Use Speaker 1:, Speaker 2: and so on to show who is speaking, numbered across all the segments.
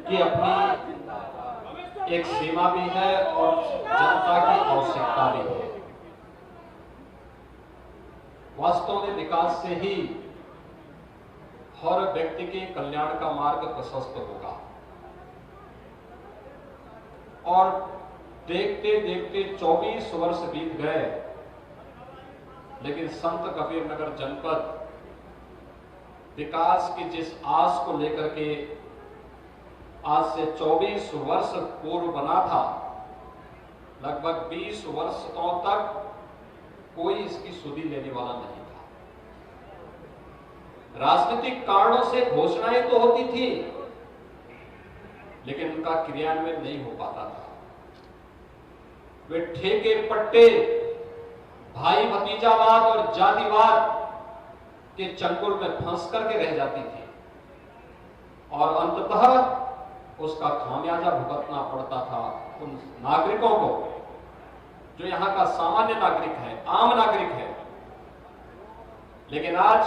Speaker 1: की अपनी एक सीमा भी है और जनता की आवश्यकता भी है। वास्तव में विकास से ही हर व्यक्ति के कल्याण का मार्ग प्रशस्त होगा। और देखते देखते 24 वर्ष बीत गए, लेकिन संत कबीरनगर जनपद विकास की जिस आस को लेकर के आज से 24 वर्ष पूर्व बना था, लगभग 20 वर्षों तक कोई इसकी सुधि लेने वाला नहीं था। राजनीतिक कारणों से घोषणाएं तो होती थी, लेकिन उनका क्रियान्वयन नहीं हो पाता था। वे ठेके पट्टे, भाई भतीजावाद और जातिवाद के चंगुल में फंस करके रह जाती थी और अंततः उसका खामियाजा भुगतना पड़ता था उन नागरिकों को जो यहां का सामान्य नागरिक है, आम नागरिक है। लेकिन आज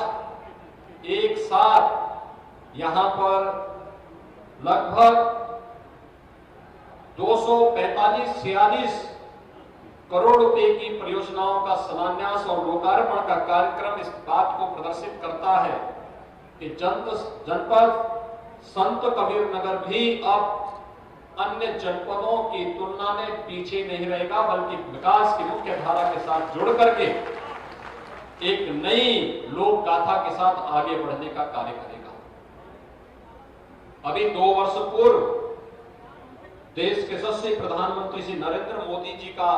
Speaker 1: एक साथ यहां पर लगभग 245-46 करोड़ रुपए की परियोजनाओं का शिलान्यास और लोकार्पण का कार्यक्रम इस बात को प्रदर्शित करता है कि जनपद संत कबीरनगर भी अब अन्य जनपदों की तुलना में पीछे नहीं रहेगा, बल्कि विकास की मुख्य धारा के साथ जुड़ करके एक नई लोक गाथा के साथ आगे बढ़ने का कार्य करेगा। अभी 2 वर्ष पूर्व देश के यशस्वी प्रधानमंत्री श्री नरेंद्र मोदी जी का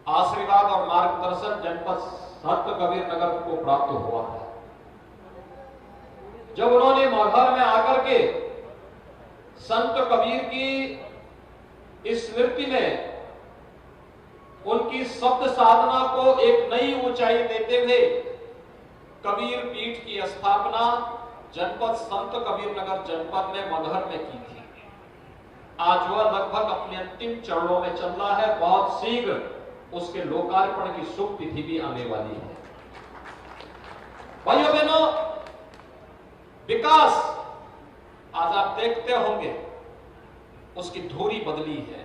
Speaker 1: आशीर्वाद और मार्गदर्शन जनपद संत कबीरनगर को प्राप्त हुआ है। जब उन्होंने मगहर में आकर के संत कबीर की स्मृति में उनकी शब्द साधना को एक नई ऊंचाई देते हुए कबीर पीठ की स्थापना जनपद संत कबीरनगर जनपद में मगहर में की थी। आज वह लगभग अपने अंतिम चरणों में चल रहा है। बहुत शीघ्र उसके लोकार्पण की शुभ तिथि भी आने वाली है। भाइयों बहनों, विकास आज आप देखते होंगे उसकी धुरी बदली है।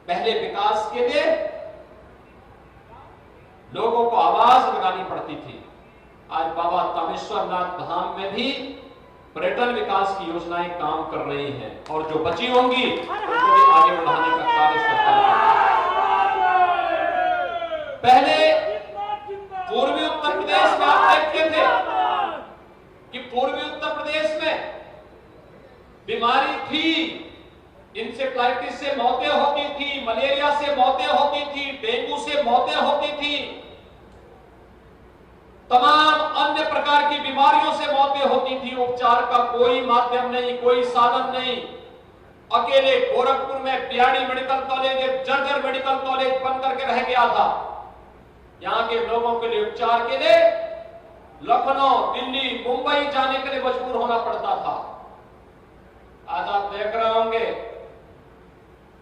Speaker 1: पहले विकास के लिए लोगों को आवाज लगानी पड़ती थी। आज बाबा तामेश्वरनाथ धाम में भी पर्यटन विकास की योजनाएं काम कर रही हैं और जो बची होंगी उनको भी आगे बढ़ाने का कार्य सरकार कर रही है। पहले पूर्वी उत्तर प्रदेश में आप देखते थे कि पूर्वी उत्तर प्रदेश में बीमारी थी, इंसेफ्लाइटिस से मौतें होती थी, मलेरिया से मौतें होती थी, डेंगू से मौतें होती थी, तमाम अन्य प्रकार की बीमारियों से मौतें होती थी। उपचार का कोई माध्यम नहीं, कोई साधन नहीं। अकेले गोरखपुर में बीआरडी मेडिकल कॉलेज एक जर्जर मेडिकल कॉलेज बन करके रह गया था। यहां के लोगों के लिए उपचार के लिए लखनऊ, दिल्ली, मुंबई जाने के लिए मजबूर होना पड़ता था। आज आप देख रहे होंगे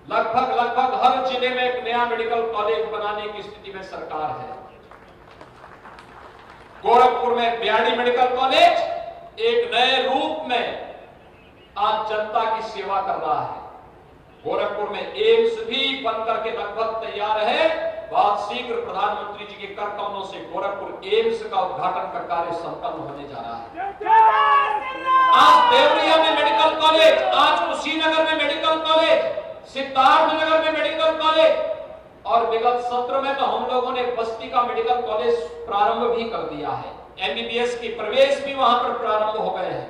Speaker 1: लगभग हर जिले में एक नया मेडिकल कॉलेज बनाने की स्थिति में सरकार है। गोरखपुर में बीआरडी मेडिकल कॉलेज एक नए रूप में आज जनता की सेवा कर रहा है। गोरखपुर में एम्स भी बनकर के लगभग तैयार है। बहुत शीघ्र प्रधानमंत्री जी के कर कमलों से गोरखपुर एम्स का उद्घाटन का कार्य संपन्न होने जा रहा है। आज देवरिया में मेडिकल कॉलेज, आज कुशीनगर में मेडिकल कॉलेज, सिद्धार्थनगर में मेडिकल कॉलेज और विगत सत्र में तो हम लोगों ने बस्ती का मेडिकल कॉलेज प्रारंभ भी कर दिया है। एमबीबीएस की प्रवेश भी वहां पर प्रारंभ हो गए हैं।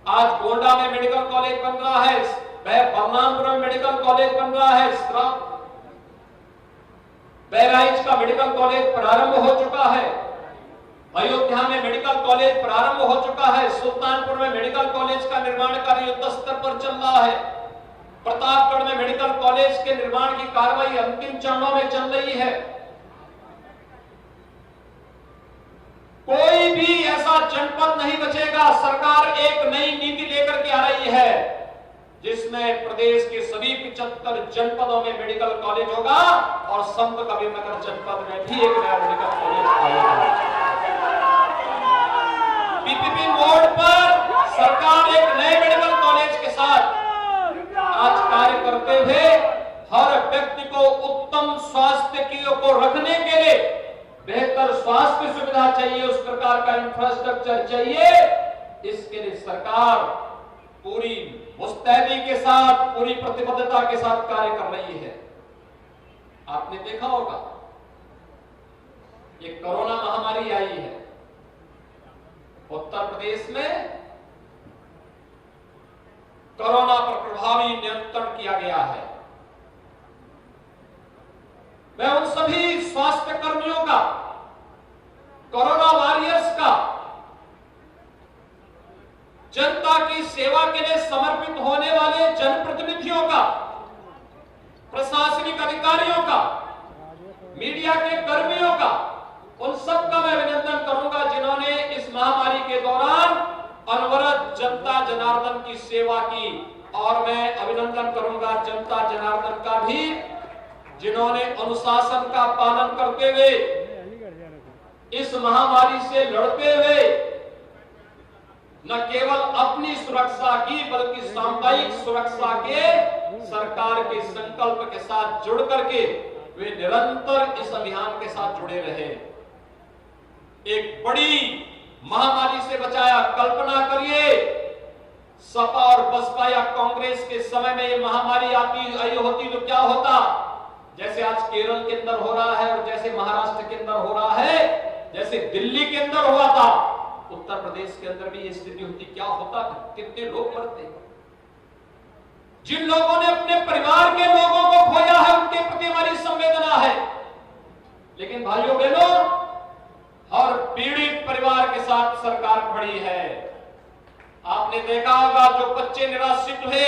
Speaker 1: आज गोंडा में मेडिकल कॉलेज बन रहा है, बलरामपुर में मेडिकल कॉलेज बन रहा है, बहराइच का मेडिकल कॉलेज प्रारंभ हो चुका है, अयोध्या में मेडिकल कॉलेज प्रारंभ हो चुका है, सुल्तानपुर में मेडिकल कॉलेज का निर्माण कार्य युद्ध स्तर पर चल रहा है, प्रतापगढ़ में मेडिकल कॉलेज के निर्माण की कार्रवाई अंतिम चरणों में चल रही है। कोई भी ऐसा जनपद नहीं बचेगा। सरकार एक नई नीति लेकर के आ रही है जिसमें प्रदेश के सभी 75 जनपदों में मेडिकल कॉलेज होगा और संत कबीरनगर जनपद में भी एक नया मेडिकल कॉलेज आएगा। पीपीपी मोड पर को रखने के लिए बेहतर स्वास्थ्य सुविधा चाहिए, उस प्रकार का इंफ्रास्ट्रक्चर चाहिए। इसके लिए सरकार पूरी मुस्तैदी के साथ, पूरी प्रतिबद्धता के साथ कार्य कर रही है। आपने देखा होगा ये कोरोना महामारी आई है, उत्तर प्रदेश में कोरोना पर प्रभावी नियंत्रण किया गया है। मैं उन सभी स्वास्थ्य कर्मियों का, कोरोना वॉरियर्स का, जनता की सेवा के लिए समर्पित होने वाले जनप्रतिनिधियों का, प्रशासनिक अधिकारियों का, मीडिया के कर्मियों का, उन सबका मैं अभिनंदन करूंगा जिन्होंने इस महामारी के दौरान अनवरत जनता जनार्दन की सेवा की। और मैं अभिनंदन करूंगा जनता जनार्दन का भी जिन्होंने अनुशासन का पालन करते हुए इस महामारी से लड़ते हुए न केवल अपनी सुरक्षा की बल्कि सामुदायिक सुरक्षा के सरकार के संकल्प के साथ जुड़ करके वे निरंतर इस अभियान के साथ जुड़े रहे। एक बड़ी महामारी से बचाया। कल्पना करिए सपा और बसपा या कांग्रेस के समय में ये महामारी आई होती तो क्या होता। जैसे आज केरल के अंदर हो रहा है और जैसे महाराष्ट्र के अंदर हो रहा है, जैसे दिल्ली के अंदर हुआ था, उत्तर प्रदेश के अंदर भी ये स्थिति होती, क्या होता, कितने लोग मरते। जिन लोगों ने अपने परिवार के लोगों को खोया है उनके प्रति हमारी संवेदना है, लेकिन भाइयों बहनों और पीड़ित परिवार के साथ सरकार खड़ी है। आपने देखा होगा जो बच्चे निराश्रित हुए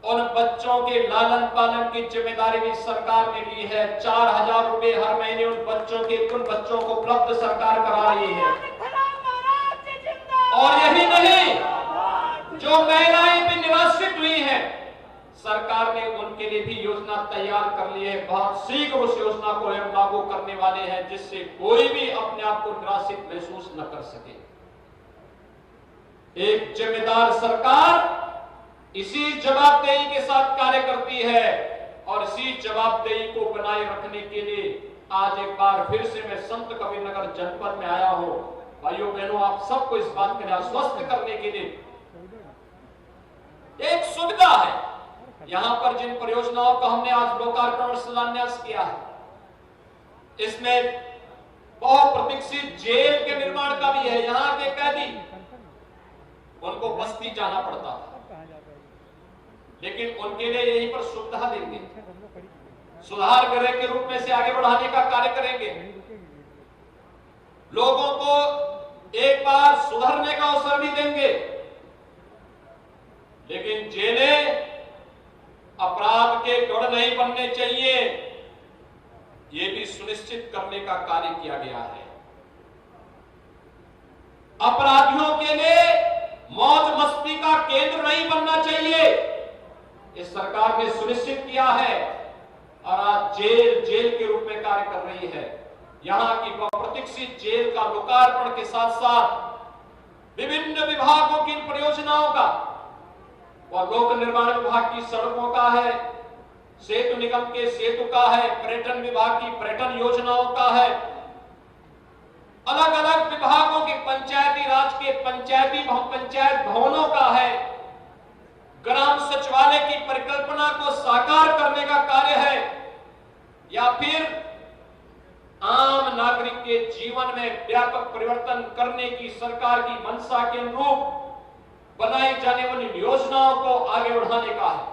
Speaker 1: उन बच्चों के लालन पालन की जिम्मेदारी भी सरकार ने ली है। 4000 रुपए हर महीने उन बच्चों को उपलब्ध सरकार करा रही है। और यही नहीं, जो महिलाएं भी निराश्रित हुई हैं, सरकार ने उनके लिए भी योजना तैयार कर ली है। बहुत शीघ्र उस योजना को लागू करने वाले हैं जिससे कोई भी अपने आप को निराश्रित महसूस न कर सके। एक जिम्मेदार सरकार इसी जवाबदेही के साथ कार्य करती है और इसी जवाबदेही को बनाए रखने के लिए आज एक बार फिर से मैं संत कबीरनगर जनपद में आया हूं। भाइयों बहनों, आप सबको इस बात के लिए आश्वस्त करने के लिए एक सुविधा है। यहां पर जिन परियोजनाओं का हमने आज लोकार्पण और शिलान्यास किया है, इसमें बहुप्रतीक्षित जेल के निर्माण का भी है। यहां के कैदी, उनको बस्ती जाना पड़ता था, लेकिन उनके लिए यहीं पर सुविधा देंगे, सुधार गृह के रूप में से आगे बढ़ाने का कार्य करेंगे, लोगों को एक बार सुधरने का अवसर भी देंगे। लेकिन जेलें अपराध के गढ़ नहीं बनने चाहिए, यह भी सुनिश्चित करने का कार्य किया गया है। अपराधियों के लिए मौज मस्ती का केंद्र नहीं बनना चाहिए, इस सरकार ने सुनिश्चित किया है और आज जेल के रूप में कार्य कर रही है। यहां की बहुप्रतीक्षित जेल का लोकार्पण के साथ साथ विभिन्न विभागों की इन परियोजनाओं का, और लोक निर्माण विभाग की सड़कों का है, सेतु निगम के सेतु का है, पर्यटन विभाग की पर्यटन योजनाओं का है, अलग अलग विभागों के पंचायती राज के पंचायत भवनों का है, ग्राम सचिवालय की परिकल्पना को साकार करने का कार्य है, या फिर आम नागरिक के जीवन में व्यापक परिवर्तन करने की सरकार की मंशा के अनुरूप बनाई जाने वाली योजनाओं को आगे बढ़ाने का है।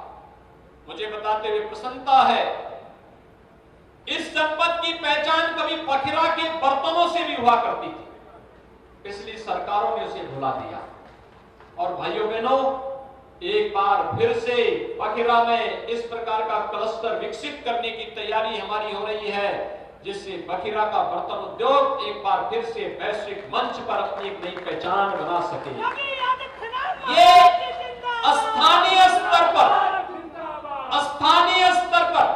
Speaker 1: मुझे बताते हुए प्रसन्नता है, इस जनपद की पहचान कभी बखिरा के बर्तनों से भी हुआ करती थी, पिछली सरकारों ने उसे भुला दिया। और भाइयों बहनों, एक बार फिर से बखिरा में इस प्रकार का क्लस्टर विकसित करने की तैयारी हमारी हो रही है, जिससे बखिरा का बर्तन उद्योग एक बार फिर से वैश्विक मंच पर अपनी एक नई पहचान बना सके। ये स्थानीय स्तर पर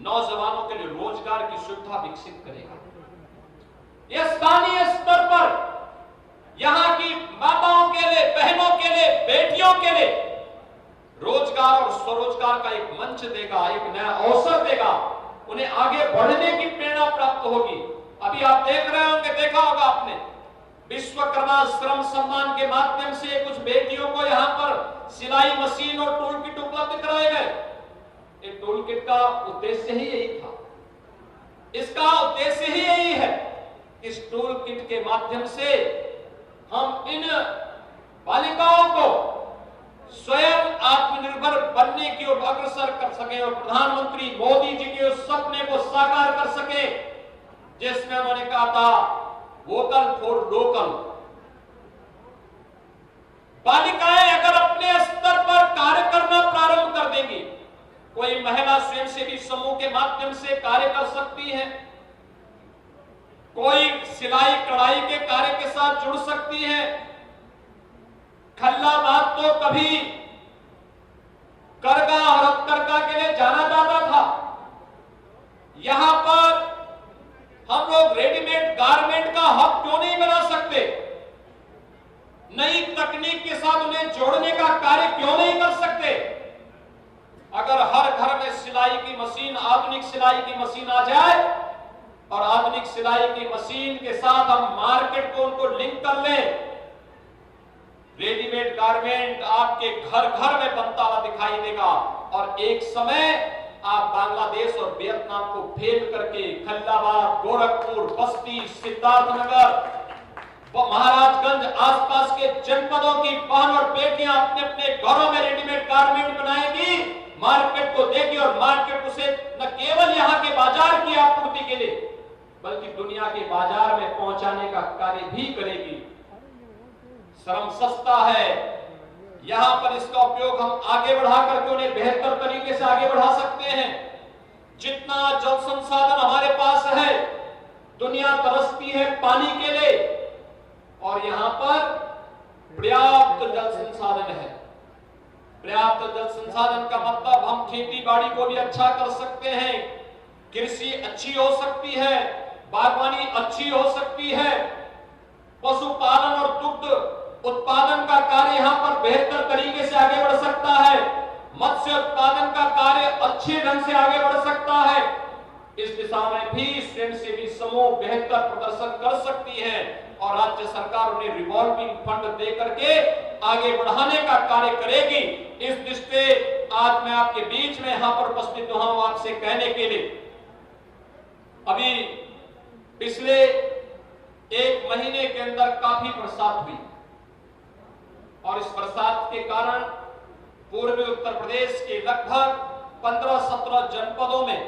Speaker 1: नौजवानों के लिए रोजगार की सुविधा विकसित करेगा। ये स्थानीय स्तर पर यहां की माताओं के लिए, बहनों के लिए, बेटियों के लिए रोजगार और स्वरोजगार का एक मंच देगा, एक नया अवसर देगा। उन्हें आगे बढ़ने की प्रेरणा प्राप्त होगी। अभी आप देख रहे होंगे, देखा होगा आपने, विश्वकर्मा श्रम सम्मान के माध्यम से कुछ बेटियों को यहां पर सिलाई मशीन और टूल किट उपलब्ध कराए गए। ये टूल किट का उद्देश्य ही यही था, इसका उद्देश्य ही यही है। इस टूल किट के माध्यम से हम इन बालिकाओं को स्वयं आत्मनिर्भर बनने की ओर अग्रसर कर सके और प्रधानमंत्री मोदी जी के उस सपने को साकार कर सके जिसमें उन्होंने कहा था वोकल फॉर लोकल। बालिकाएं अगर अपने स्तर पर कार्य करना प्रारंभ कर देंगी, कोई महिला स्वयंसेवी समूह के माध्यम से कार्य कर सकती है, कोई सिलाई कढ़ाई के कार्य के साथ जुड़ सकती है। खल्लाबाद तो कभी करगा और हथकरघा के लिए जाना जाता था, यहां पर हम लोग रेडीमेड गारमेंट का हब क्यों नहीं बना सकते? नई तकनीक के साथ उन्हें जोड़ने का कार्य क्यों नहीं कर सकते? अगर हर घर में सिलाई की मशीन, आधुनिक सिलाई की मशीन आ जाए और आधुनिक सिलाई की मशीन के साथ हम मार्केट को उनको लिंक कर लें, रेडीमेड गारमेंट आपके घर घर में बनता हुआ दिखाई देगा और एक समय आप बांग्लादेश और वियतनाम को फेल करके खल्लाबाद, गोरखपुर, बस्ती, सिद्धार्थनगर, महाराजगंज आसपास के जनपदों की बहन और बेटियां अपने अपने घरों में रेडीमेड गारमेंट बनाएगी, मार्केट को देगी और मार्केट उसे न केवल यहां के बाजार की आपूर्ति के लिए बल्कि दुनिया के बाजार में पहुंचाने का कार्य भी करेगी। श्रम सस्ता है, यहां पर इसका उपयोग हम आगे बढ़ा करके उन्हें बेहतर तरीके से आगे बढ़ा सकते हैं। जितना जल संसाधन हमारे पास है, दुनिया तरसती है पानी के लिए और यहां पर पर्याप्त जल संसाधन है। पर्याप्त जल संसाधन का मतलब हम खेती बाड़ी को भी अच्छा कर सकते हैं, कृषि अच्छी हो सकती है, बागवानी अच्छी हो सकती है, पशुपालन और दुग्ध उत्पादन का कार्य यहां पर बेहतर तरीके से आगे बढ़ सकता है, मत्स्य उत्पादन का कार्य अच्छे ढंग से आगे बढ़ सकता है। इस दिशा में भी स्वयंसेवी समूह बेहतर प्रदर्शन कर सकती है और राज्य सरकार उन्हें रिवॉल्विंग फंड दे करके आगे बढ़ाने का कार्य करेगी। इस दृष्टि आज मैं आपके बीच में यहां पर उपस्थित हुआ हूं आपसे कहने के लिए, अभी पिछले एक महीने के अंदर काफी बरसात हुई और इस बरसात के कारण पूर्वी उत्तर प्रदेश के लगभग 15-17 जनपदों में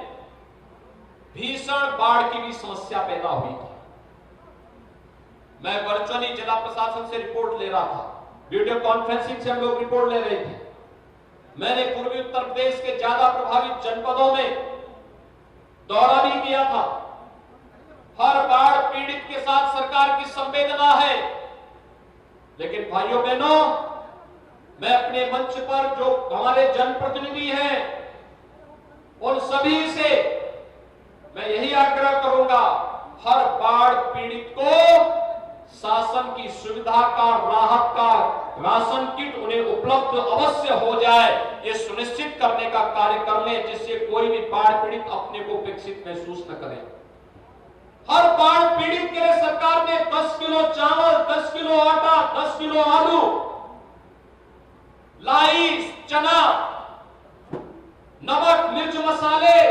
Speaker 1: भीषण बाढ़ की भी समस्या पैदा हुई थी। मैं वर्चुअली जिला प्रशासन से रिपोर्ट ले रहा था, वीडियो कॉन्फ्रेंसिंग से हम लोग रिपोर्ट ले रहे थे। मैंने पूर्वी उत्तर प्रदेश के ज्यादा प्रभावित जनपदों में दौरा भी किया था। हर बाढ़ पीड़ित के साथ सरकार की संवेदना है, लेकिन भाइयों बहनों, मैं अपने मंच पर जो हमारे जनप्रतिनिधि हैं उन सभी से मैं यही आग्रह करूंगा, हर बाढ़ पीड़ित को शासन की सुविधा का, राहत का राशन किट उन्हें उपलब्ध अवश्य हो जाए, ये सुनिश्चित करने का कार्य कर लें जिससे कोई भी बाढ़ पीड़ित अपने को विकसित महसूस न करे। हर बाढ़ पीड़ित के लिए सरकार ने 10 किलो चावल, 10 किलो आटा, 10 किलो आलू, लाई, चना, नमक, मिर्च मसाले,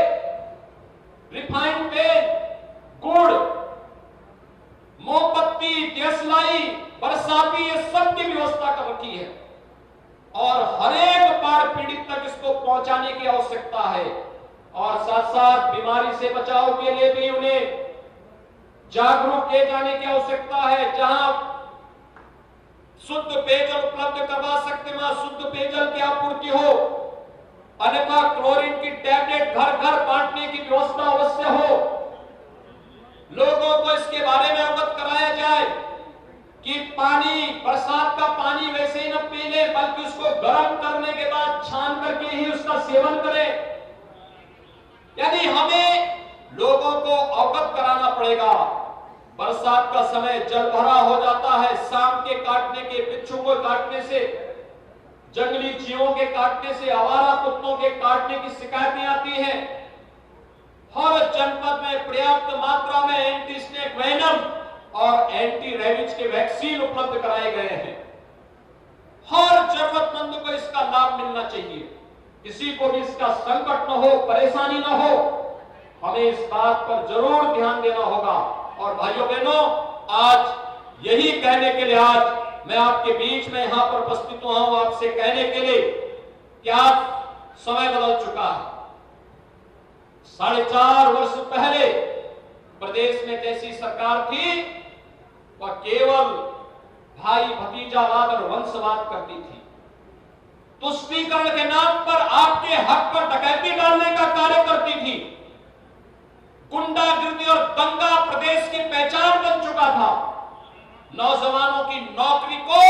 Speaker 1: रिफाइंड तेल, गुड़, मोमबत्ती, देशलाई, बरसाती, ये सब की व्यवस्था कर रखी है और हर एक बाढ़ पीड़ित तक इसको पहुंचाने की आवश्यकता है और साथ साथ बीमारी से बचाव के लिए भी उन्हें जागरूक किए जाने की आवश्यकता है। जहां शुद्ध पेयजल उपलब्ध करवा सकते वहां शुद्ध पेयजल की आपूर्ति हो, अन्यथा क्लोरीन की टैबलेट घर घर बांटने की व्यवस्था अवश्य हो। लोगों को इसके बारे में अवगत कराया जाए कि पानी, बरसात का पानी वैसे ही न पी ले बल्कि उसको गर्म करने के बाद छान करके ही उसका सेवन करें। यानी हमें लोगों को अवगत कराना पड़ेगा। बरसात का समय जल भरा हो जाता है, सांप के काटने के, बिच्छू को काटने से, जंगली जीवों के काटने से, आवारा कुत्तों के काटने की शिकायतें आती हैं। हर जनपद में पर्याप्त मात्रा में एंटी स्नेक वेनम और एंटी रेबीज के वैक्सीन उपलब्ध कराए गए हैं। हर जरूरतमंद को इसका लाभ मिलना चाहिए, किसी को भी इसका संकट न हो, परेशानी न हो। हमें इस बात पर जरूर ध्यान देना होगा। और भाइयों बहनों, आज यही कहने के लिए आज मैं आपके बीच में यहां पर उपस्थित हुआ हूं, आपसे कहने के लिए कि आज समय बदल चुका है। 4.5 वर्ष पहले प्रदेश में जैसी सरकार थी वह केवल भाई भतीजावाद और वंशवाद करती थी। तुष्टीकरण के नाम पर आपके हक पर डकैती डालने का कार्य करती थी। गुंडागिर्दी और दंगा प्रदेश की पहचान बन चुका था। नौजवानों की नौकरी को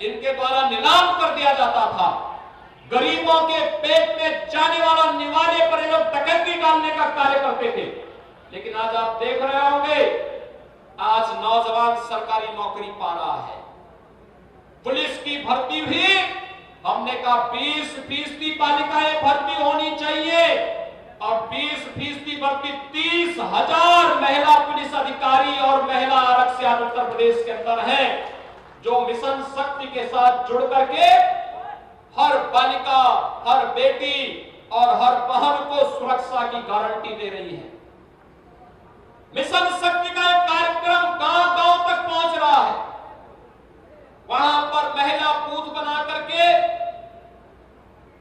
Speaker 1: इनके द्वारा नीलाम कर दिया जाता था। गरीबों के पेट में जाने वाला निवाले पर लोग डकैती डालने का कार्य करते थे। लेकिन आज आप देख रहे होंगे, आज नौजवान सरकारी नौकरी पा रहा है। पुलिस की भर्ती भी हमने कहा 20% बालिकाएं भर्ती होनी चाहिए और 20% भर्ती 30,000 महिला पुलिस अधिकारी और महिला आरक्षक उत्तर प्रदेश के अंदर है, जो मिशन शक्ति के साथ जुड़ करके हर बालिका, हर बेटी और हर बहन को सुरक्षा की गारंटी दे रही है। मिशन शक्ति का एक कार्यक्रम गांव-गांव तक पहुंच रहा है। वहां पर महिला बूथ बना करके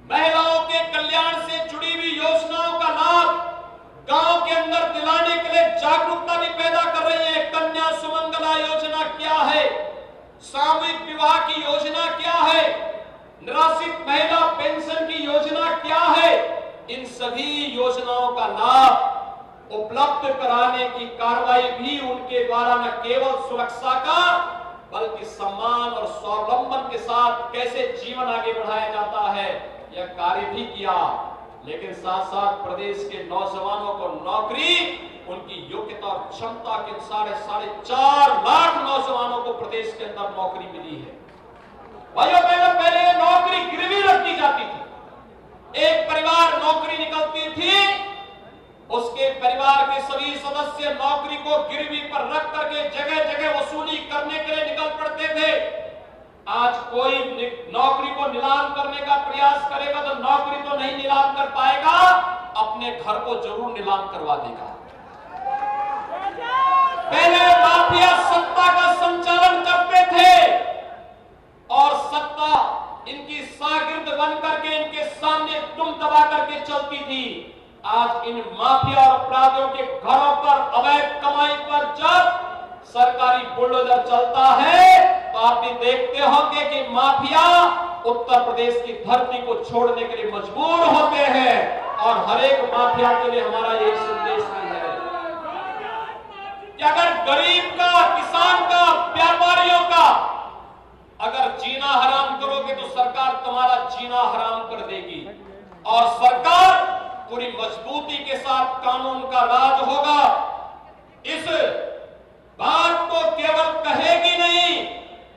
Speaker 1: महिलाओं के कल्याण से जुड़ी हुई योजनाओं का लाभ गांव के अंदर दिलाने के लिए जागरूकता भी पैदा कर रही है। कन्या सुमंगला योजना क्या है, सामूहिक विवाह की योजना क्या है, निराश्रित महिला पेंशन की योजना क्या है, इन सभी योजनाओं का लाभ उपलब्ध कराने की कार्रवाई भी उनके द्वारा न केवल सुरक्षा का बल्कि सम्मान और स्वावलंबन के साथ कैसे जीवन आगे बढ़ाया जाता है, यह कार्य भी किया। लेकिन साथ साथ प्रदेश के नौजवानों को नौकरी उनकी योग्यता और क्षमता के अनुसार 4.5 लाख नौजवानों को प्रदेश के अंदर नौकरी मिली है। भाइयों बहनों, पहले नौकरी गिरवी रखी जाती थी। एक परिवार नौकरी निकलती थी, उसके परिवार के सभी सदस्य नौकरी को गिरवी पर रख करके जगह जगह वसूली करने के लिए निकल पड़ते थे। आज कोई नौकरी को नीलाम करने का प्रयास करेगा तो नौकरी तो नहीं नीलाम कर पाएगा, अपने घर को जरूर नीलाम करवा देगा। पहले माफिया सत्ता का संचालन करते थे और सत्ता इनकी शागिर्द बन करके इनके सामने तुम दबा करके चलती थी। आज इन माफिया और अपराधियों के घरों पर अवैध कमाई पर जब सरकारी बुलडोजर चलता है तो आप भी देखते होंगे कि माफिया उत्तर प्रदेश की धरती को छोड़ने के लिए मजबूर होते हैं। और हर एक माफिया के लिए हमारा यही संदेश भी है कि अगर गरीब का, किसान का, व्यापारियों का अगर जीना हराम करोगे तो सरकार तुम्हारा जीना हराम कर देगी। और सरकार पूरी मजबूती के साथ कानून का राज होगा। इस बात को केवल कहेगी नहीं,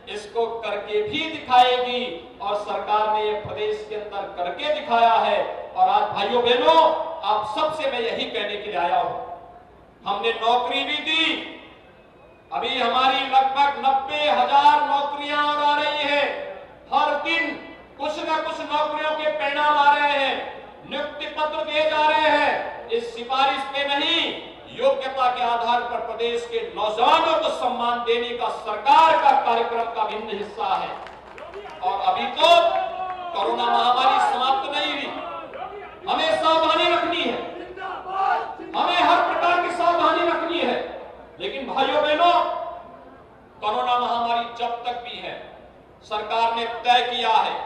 Speaker 1: इसको करके भी दिखाएगी। और सरकार ने ये प्रदेश के अंदर करके दिखाया है। और आज भाइयों बहनों, आप सबसे मैं यही कहने के लिए आया हूं, हमने नौकरी भी दी। अभी हमारी लगभग 90,000 नौकरियां और आ रही है। हर दिन कुछ न कुछ नौकरियों के परिणाम आ रहे हैं, नियुक्ति पत्र दिए जा रहे हैं। इस सिफारिश पे नहीं, योग्यता के आधार पर प्रदेश के नौजवानों को सम्मान देने का सरकार का कार्यक्रम का भिन्न हिस्सा है। और अभी तो कोरोना महामारी समाप्त नहीं हुई, हमें सावधानी रखनी है, हमें हर प्रकार की सावधानी रखनी है। लेकिन भाइयों बहनों, कोरोना महामारी जब तक भी है, सरकार ने तय किया है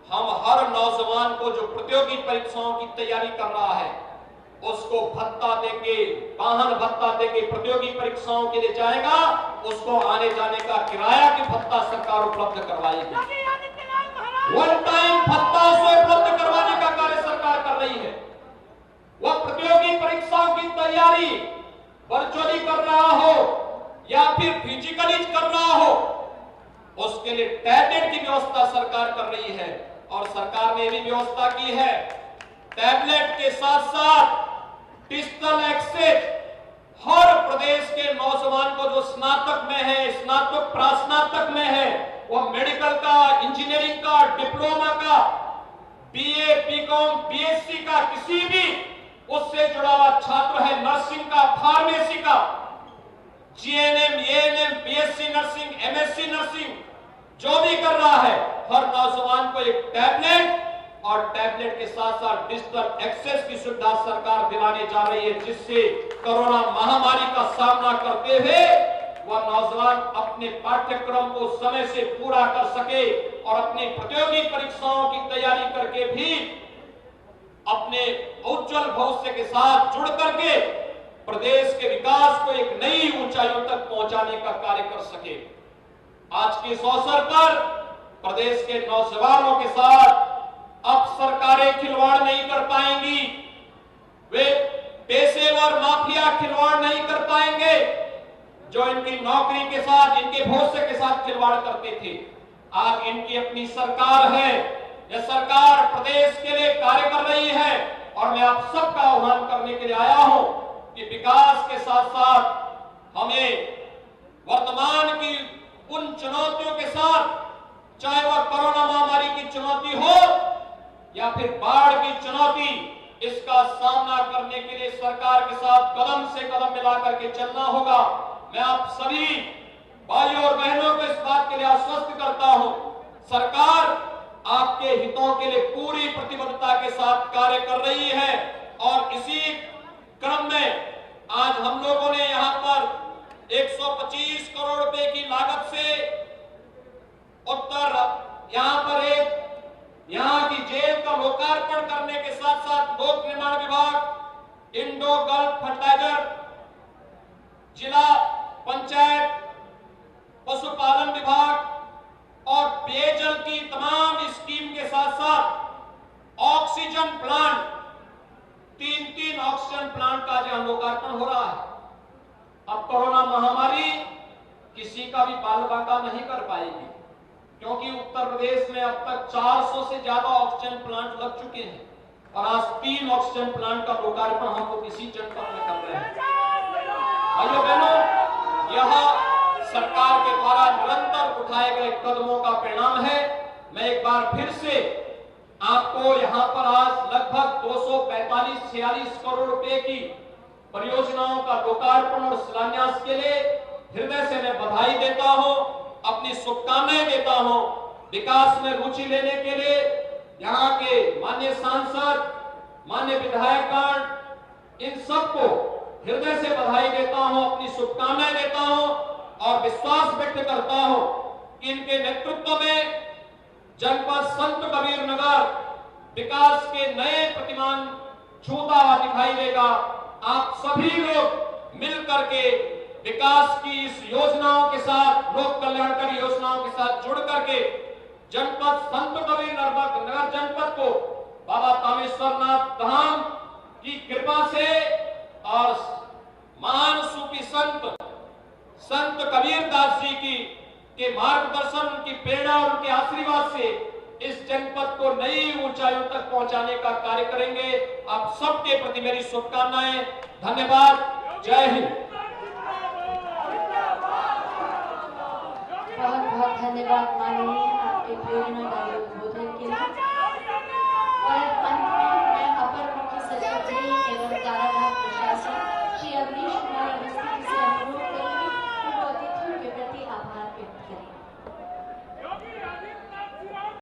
Speaker 1: हम हर नौजवान को जो प्रतियोगी परीक्षाओं की तैयारी कर रहा है उसको भत्ता देंगे, वाहन भत्ता देंगे। प्रतियोगी परीक्षाओं के लिए जाएगा, उसको आने जाने का किराया की भत्ता सरकार उपलब्ध करवाएगी। वन टाइम भत्ता उसे उपलब्ध करवाने का कार्य सरकार कर रही है। वह प्रतियोगी परीक्षाओं की तैयारी वर्चुअली कर रहा हो या फिर फिजिकली कर रहा हो, उसके लिए टैबलेट की व्यवस्था सरकार कर रही है। और सरकार ने भी व्यवस्था की है, टैबलेट के साथ साथ डिजिटल एक्सेस हर प्रदेश के नौजवान को जो स्नातक में है, स्नातक प्रास्नातक में है, वह मेडिकल का, इंजीनियरिंग का, डिप्लोमा का, बीए, बीकॉम, बीएससी का, किसी भी उससे जुड़ा हुआ छात्र है, नर्सिंग का, फार्मेसी का, GNM, ANM, BSc nursing, MSc nursing, जो भी कर रहा है, हर नौजवान को एक टैबलेट और टैबलेट के साथ साथ डिजिटल एक्सेस की सुविधा सरकार दिलाने जा रही है, जिससे कोरोना महामारी का सामना करते हुए वह नौजवान अपने पाठ्यक्रम को समय से पूरा कर सके और अपनी प्रतियोगी परीक्षाओं की तैयारी करके भी अपने उज्जवल भविष्य के साथ जुड़ करके प्रदेश के विकास को एक नई ऊंचाइयों तक पहुंचाने का कार्य कर सके। आज के इस अवसर पर प्रदेश के नौजवानों के साथ अब सरकारें खिलवाड़ नहीं कर पाएंगी, वे पेशेवर माफिया खिलवाड़ नहीं कर पाएंगे जो इनकी नौकरी के साथ, इनके भविष्य के साथ खिलवाड़ करते थे। आज इनकी अपनी सरकार है, यह सरकार प्रदेश के लिए कार्य कर रही है और मैं आप सबका आह्वान करने के लिए आया हूं कि विकास के साथ साथ हमें वर्तमान की उन चुनौतियों के साथ, चाहे वह कोरोना महामारी की चुनौती हो या फिर बाढ़ की चुनौती, इसका सामना करने के लिए सरकार के साथ कदम से कदम मिलाकर के चलना होगा। मैं आप सभी भाइयों और बहनों को इस बात के लिए आश्वस्त करता हूं, सरकार आपके हितों के लिए पूरी प्रतिबद्धता के साथ कार्य कर रही है और इसी क्रम में आज हम लोगों ने यहां पर 125 करोड़ रुपए की लागत से उत्तर यहां पर यहां की जेल का लोकार्पण करने के साथ साथ लोक निर्माण विभाग, इंडो गल्फ फर्टिलाइजर, जिला पंचायत, पशुपालन विभाग और पेयजल की तमाम स्कीम के साथ साथ ऑक्सीजन प्लांट, 3 ऑक्सीजन प्लांट का जो लोकार्पण हो रहा है। अब कोरोना महामारी किसी का भी बाल बाका नहीं कर पाएगी, क्योंकि उत्तर प्रदेश में अब तक 400 से ज्यादा ऑक्सीजन प्लांट लग चुके हैं और आज 3 ऑक्सीजन प्लांट का लोकार्पण हम लोग इसी जनपद में कर रहे हैं। भाइयों बहनों, यह सरकार के द्वारा निरंतर उठाए गए कदमों का परिणाम है। मैं एक बार फिर से आपको यहां पर आज लगभग 245-46 करोड़ रुपए की परियोजनाओं का लोकार्पण और शिलान्यास के लिए हृदय से मैं बधाई देता हूं, अपनी शुभकामनाएं देता हूं। विकास में रुचि लेने के लिए यहाँ के माननीय सांसद, माननीय विधायकगण, इन सबको हृदय से बधाई देता हूं, अपनी शुभकामनाएं देता हूं और विश्वास व्यक्त करता हूं कि इनके नेतृत्व में जनपद संत कबीर नगर विकास के नए प्रतिमान छूता हुआ दिखाई देगा। आप सभी लोग मिल करके विकास की इस योजनाओं के साथ, लोक कल्याणकारी योजनाओं के साथ जुड़ करके जनपद संत कबीर नगर जनपद को बाबा तामेश्वरनाथ धाम की कृपा से और महान सूफी संत कबीरदास जी के मार्गदर्शन, उनकी प्रेरणा और उनके आशीर्वाद से इस जनपद को नई ऊंचाइयों तक पहुंचाने का कार्य करेंगे। आप सबके प्रति मेरी शुभकामनाएं। धन्यवाद। जय हिंद।
Speaker 2: बहुत बहुत धन्यवाद माननीय, आपके परियोजना का उद्बोधन के लिए।